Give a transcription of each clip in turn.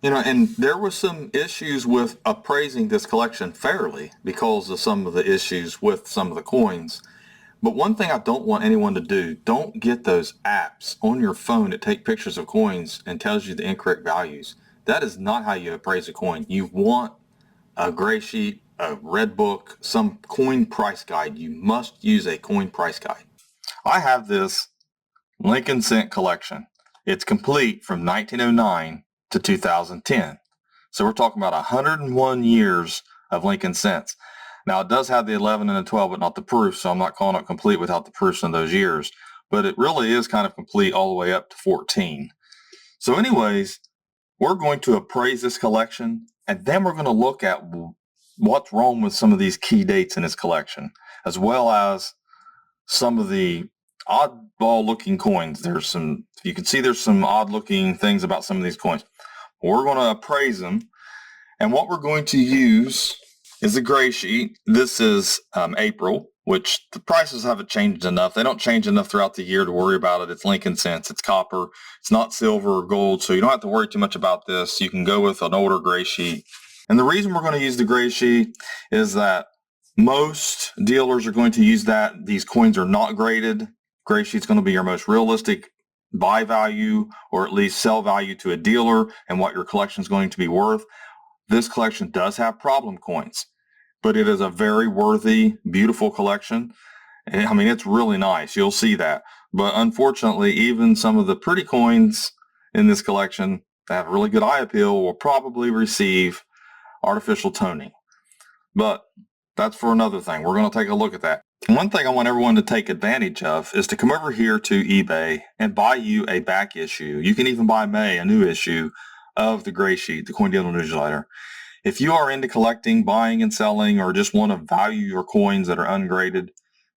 And there were some issues with appraising this collection fairly because of some of the issues with some of the coins. But one thing I don't want anyone to do, don't get those apps on your phone that take pictures of coins and tells you the incorrect values. That is not how you appraise a coin. You want a gray sheet, a red book, some coin price guide. You must use a coin price guide. I have this Lincoln Cent collection. It's complete from 1909 to 2010. So we're talking about 101 years of Lincoln Cents. Now it does have the 11 and the 12, but not the proofs, so I'm not calling it complete without the proofs in those years. But it really is kind of complete all the way up to 14. So anyways, we're going to appraise this collection, and then we're going to look at what's wrong with some of these key dates in this collection, as well as some of the oddball looking coins. You can see there's some odd looking things about some of these coins. We're going to appraise them. And what we're going to use is a gray sheet. This is April, which the prices haven't changed enough. They don't change enough throughout the year to worry about it. It's Lincoln Cents. It's copper. It's not silver or gold. So you don't have to worry too much about this. You can go with an older gray sheet. And the reason we're going to use the gray sheet is that most dealers are going to use that. These coins are not graded. Gray sheet's going to be your most realistic buy value or at least sell value to a dealer and what your collection is going to be worth. This collection does have problem coins, but it is a very worthy, beautiful collection. I mean, it's really nice. You'll see that. But unfortunately, even some of the pretty coins in this collection that have really good eye appeal will probably receive artificial toning. But that's for another thing. We're going to take a look at that. One thing I want everyone to take advantage of is to come over here to eBay and buy you a back issue. You can even buy a new issue of the gray sheet, the Coin Dealer newsletter. If you are into collecting, buying and selling, or just want to value your coins that are ungraded,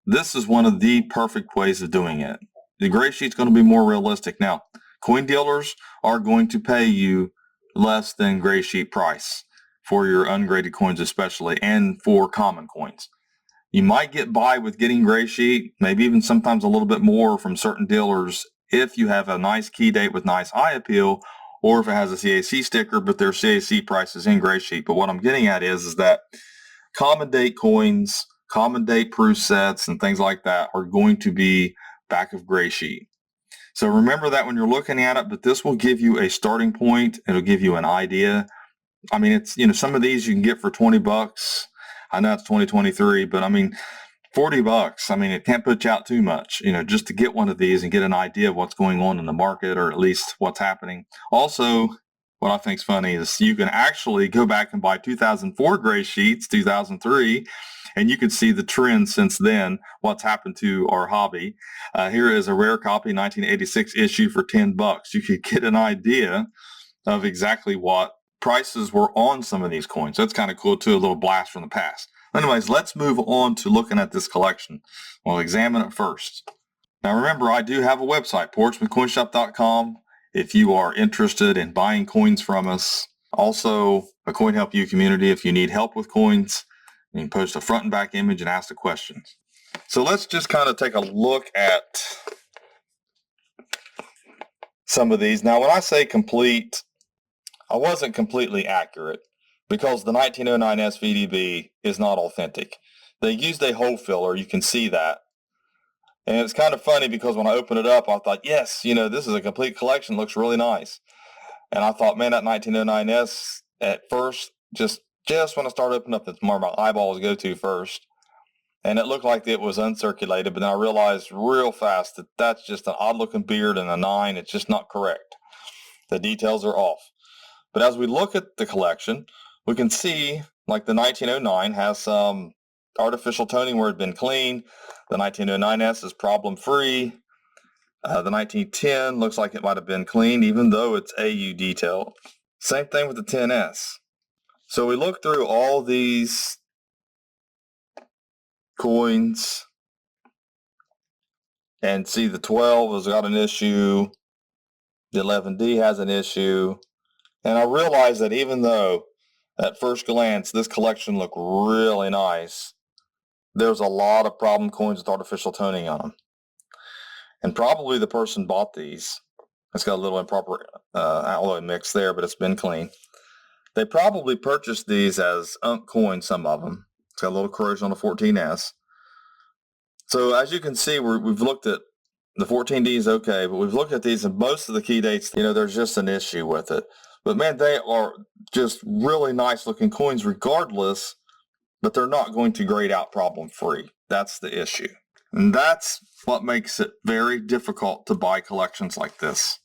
this is one of the perfect ways of doing it. The gray sheet's going to be more realistic. Now, coin dealers are going to pay you less than gray sheet price for your ungraded coins especially, and for common coins. You might get by with getting gray sheet, maybe even sometimes a little bit more from certain dealers if you have a nice key date with nice eye appeal, or if it has a CAC sticker, but their CAC price is in gray sheet. But what I'm getting at is that common date coins, common date proof sets, and things like that are going to be back of gray sheet. So remember that when you're looking at it, but this will give you a starting point. It'll give you an idea. I mean, it's, some of these you can get for $20. I know it's 2023, but I mean, $40. I mean, it can't put you out too much, just to get one of these and get an idea of what's going on in the market, or at least what's happening. Also, what I think is funny is you can actually go back and buy 2004 gray sheets, 2003, and you can see the trend since then, what's happened to our hobby. Here is a rare copy 1986 issue for $10. You could get an idea of exactly what prices were on some of these coins. That's kind of cool too, a little blast from the past. Anyways, let's move on to looking at this collection. We'll examine it first. Now remember, I do have a website, portsmouthcoinshop.com, if you are interested in buying coins from us. Also, a Coin Help You community if you need help with coins. You can post a front and back image and ask the questions. So let's just kind of take a look at some of these. Now, when I say complete, I wasn't completely accurate because the 1909 SVDB is not authentic. They used a hole filler. You can see that. And it's kind of funny because when I opened it up, I thought, yes, this is a complete collection. Looks really nice. And I thought, man, that 1909S at first, just when I started opening up, that's where my eyeballs go to first. And it looked like it was uncirculated, but then I realized real fast that that's just an odd-looking beard and a 9. It's just not correct. The details are off. But as we look at the collection, we can see like the 1909 has some artificial toning where it had been cleaned. The 1909S is problem-free. The 1910 looks like it might have been cleaned, even though it's AU detailed. Same thing with the 10S. So we look through all these coins and see the 12 has got an issue. The 11D has an issue. And I realized that even though at first glance this collection looked really nice, there's a lot of problem coins with artificial toning on them. And probably the person bought these It's got a little improper alloy mix there, but it's been clean. They probably purchased these as Unk coins, some of them. It's got a little corrosion on the 14S. So as you can see, we've looked at the 14D is okay, but we've looked at these and most of the key dates, there's just an issue with it. But man, they are just really nice looking coins regardless, but they're not going to grade out problem free. That's the issue. And that's what makes it very difficult to buy collections like this.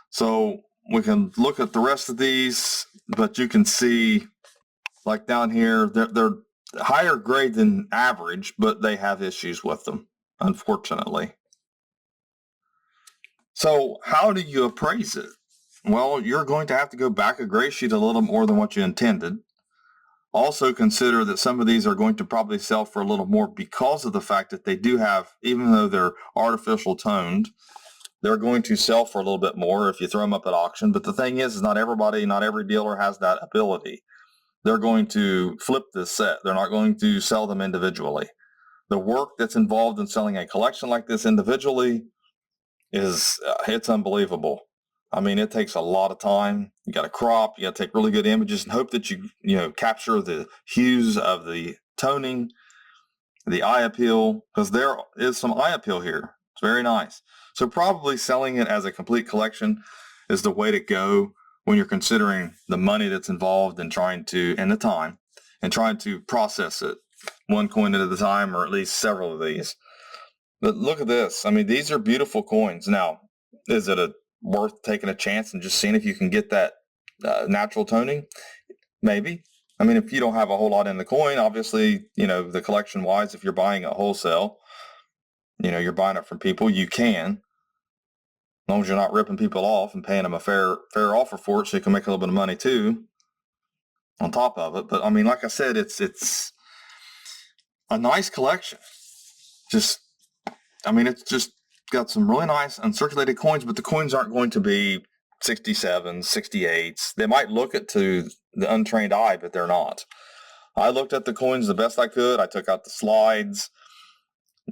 So we can look at the rest of these, but you can see like down here, they're higher grade than average, but they have issues with them, unfortunately. So how do you appraise it? Well, you're going to have to go back a gray sheet a little more than what you intended. Also consider that some of these are going to probably sell for a little more because of the fact that they do have, even though they're artificial toned, they're going to sell for a little bit more if you throw them up at auction. But the thing is not every dealer has that ability. They're going to flip this set. They're not going to sell them individually. The work that's involved in selling a collection like this individually is it's unbelievable. I mean, it takes a lot of time. You got to crop, you got to take really good images and hope that you capture the hues of the toning, the eye appeal, because there is some eye appeal here. It's very nice. So probably selling it as a complete collection is the way to go when you're considering the money that's involved and the time, and trying to process it one coin at a time, or at least several of these. But look at this. I mean, these are beautiful coins. Now, is it worth taking a chance and just seeing if you can get that natural toning? Maybe. I mean, if you don't have a whole lot in the coin, obviously, the collection wise, if you're buying it wholesale, you're buying it from people, you can, as long as you're not ripping people off and paying them a fair offer for it, so you can make a little bit of money too on top of it. But I mean, like I said, it's a nice collection. It's just got some really nice uncirculated coins, but the coins aren't going to be 67s, 68s. They might look it to the untrained eye, but they're not. I looked at the coins the best I could. I took out the slides,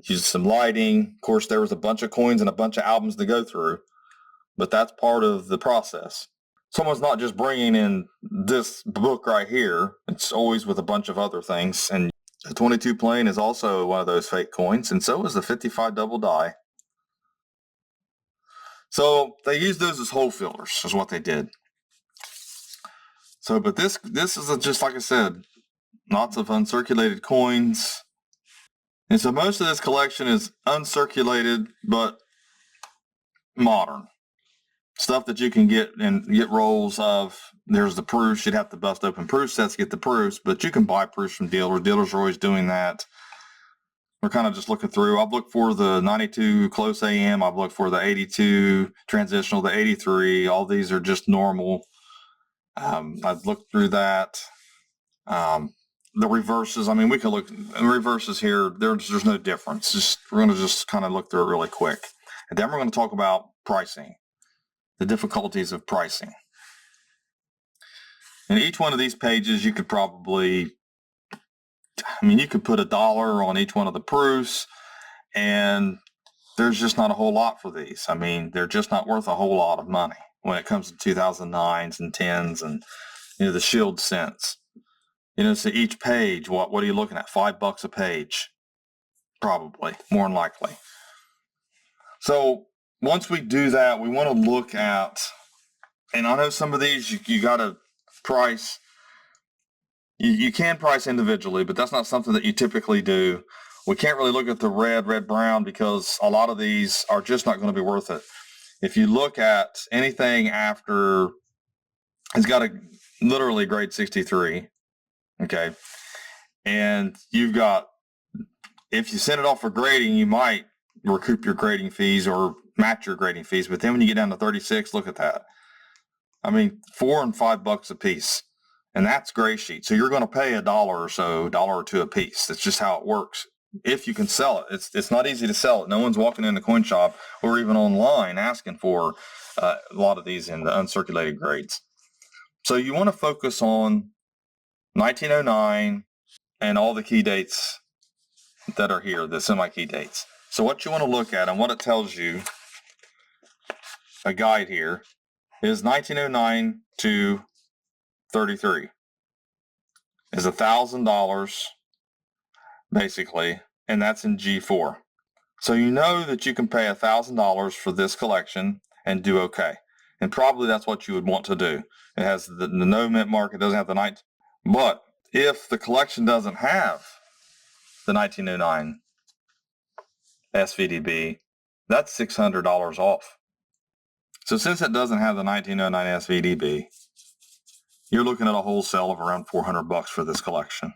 used some lighting. Of course, there was a bunch of coins and a bunch of albums to go through, but that's part of the process. Someone's not just bringing in this book right here. It's always with a bunch of other things. And the 22 plain is also one of those fake coins, and so is the 55 double die. So they used those as hole fillers, is what they did. So, but this is just like I said, lots of uncirculated coins. And so most of this collection is uncirculated, but modern. Stuff that you can get rolls of. There's the proofs. You'd have to bust open proof sets to get the proofs, but you can buy proofs from dealers. Dealers are always doing that. We're kind of just looking through. I've looked for the 92 close AM. I've looked for the 82 transitional, the 83. All these are just normal. I've looked through that. The reverses, I mean, we could look the reverses here. There's no difference. We're going to just kind of look through it really quick. And then we're going to talk about pricing, the difficulties of pricing. In each one of these pages, you could probably, you could put $1 on each one of the proofs, and there's just not a whole lot for these. I mean, they're just not worth a whole lot of money when it comes to 2009s and 10s and, the Shield cents. So each page, what are you looking at? $5 a page, probably, more than likely. So once we do that, we want to look at, and I know some of these you got to price. You can price individually, but that's not something that you typically do. We can't really look at the red, brown, because a lot of these are just not going to be worth it. If you look at anything after, it's got a literally grade 63. Okay. And you've got, if you send it off for grading, you might recoup your grading fees or match your grading fees. But then when you get down to 36, look at that. I mean, $4 and $5 a piece. And that's gray sheet. So you're going to pay $1 or so, $1 or $2 a piece. That's just how it works. If you can sell it, it's not easy to sell it. No one's walking in the coin shop or even online asking for a lot of these in the uncirculated grades. So you want to focus on 1909 and all the key dates that are here, the semi-key dates. So what you want to look at and what it tells you a guide here, is 1909 to 33. Is $1,000 basically, and that's in G4. So you know that you can pay $1,000 for this collection and do okay. And probably that's what you would want to do. It has the no mint mark, it doesn't have the night. But if the collection doesn't have the 1909 SVDB, that's $600 off. So since it doesn't have the 1909 SVDB, you're looking at a wholesale of around $400 for this collection.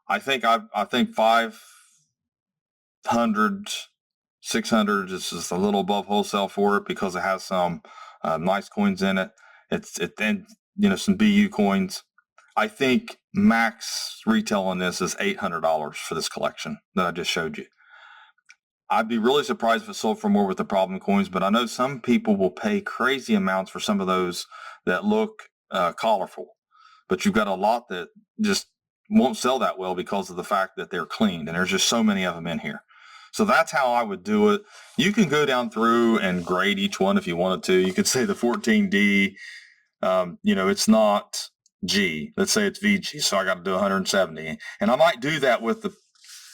I think 500, 600 is just a little above wholesale for it because it has some nice coins in it. And some BU coins. I think max retail on this is $800 for this collection that I just showed you. I'd be really surprised if it sold for more with the problem coins, but I know some people will pay crazy amounts for some of those that look colorful. But you've got a lot that just won't sell that well because of the fact that they're cleaned, and there's just so many of them in here. So that's how I would do it. You can go down through and grade each one if you wanted to. You could say the 14D, it's not G. Let's say it's VG, so I got to do 170. And I might do that with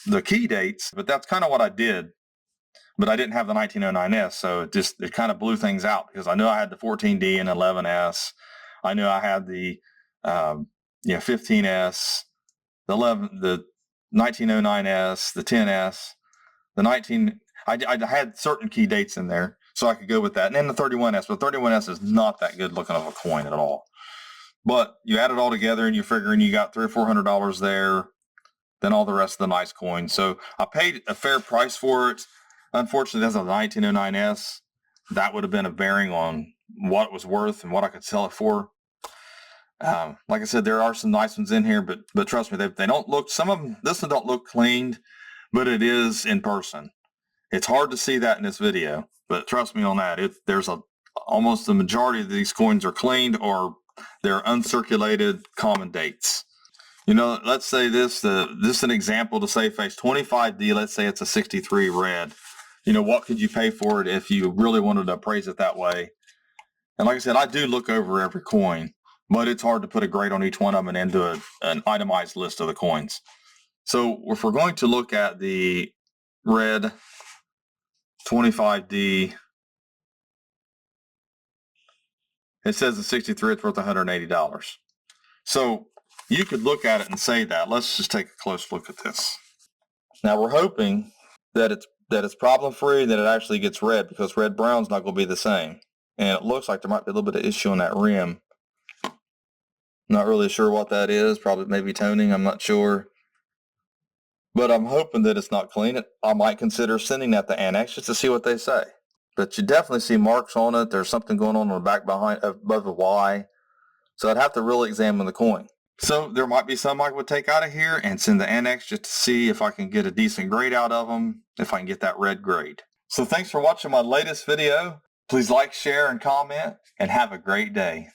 the key dates, but that's kind of what I did. But I didn't have the 1909S, so it kind of blew things out because I knew I had the 14D and 11S. I knew I had the 15S, the 1909S, the 10S, I had certain key dates in there, so I could go with that. And then the 31S, but the 31S is not that good looking of a coin at all. But you add it all together and you're figuring you got $300 or $400 there, then all the rest of the nice coins. So I paid a fair price for it. Unfortunately, that's a 1909S. That would have been a bearing on what it was worth and what I could sell it for. Like I said, there are some nice ones in here, but trust me, they don't look, some of them, this one don't look cleaned, but it is in person. It's hard to see that in this video, but trust me on that. There's almost the majority of these coins are cleaned or they're uncirculated common dates. Let's say this is an example to say face 25D, let's say it's a 63 red. What could you pay for it if you really wanted to appraise it that way? And like I said, I do look over every coin, but it's hard to put a grade on each one of them and into an itemized list of the coins. So if we're going to look at the red 25D, it says the 63 it's worth $180. So you could look at it and say that. Let's just take a close look at this. Now we're hoping that it's problem free, that it actually gets red, because red brown's not going to be the same. And it looks like there might be a little bit of issue on that rim. Not really sure what that is. Probably maybe toning. I'm not sure. But I'm hoping that it's not clean. I might consider sending that to Annex just to see what they say. But you definitely see marks on it. There's something going on the back above the Y. So I'd have to really examine the coin. So there might be some I would take out of here and send to Annex just to see if I can get a decent grade out of them, if I can get that red grade. So thanks for watching my latest video. Please like, share, and comment, and have a great day.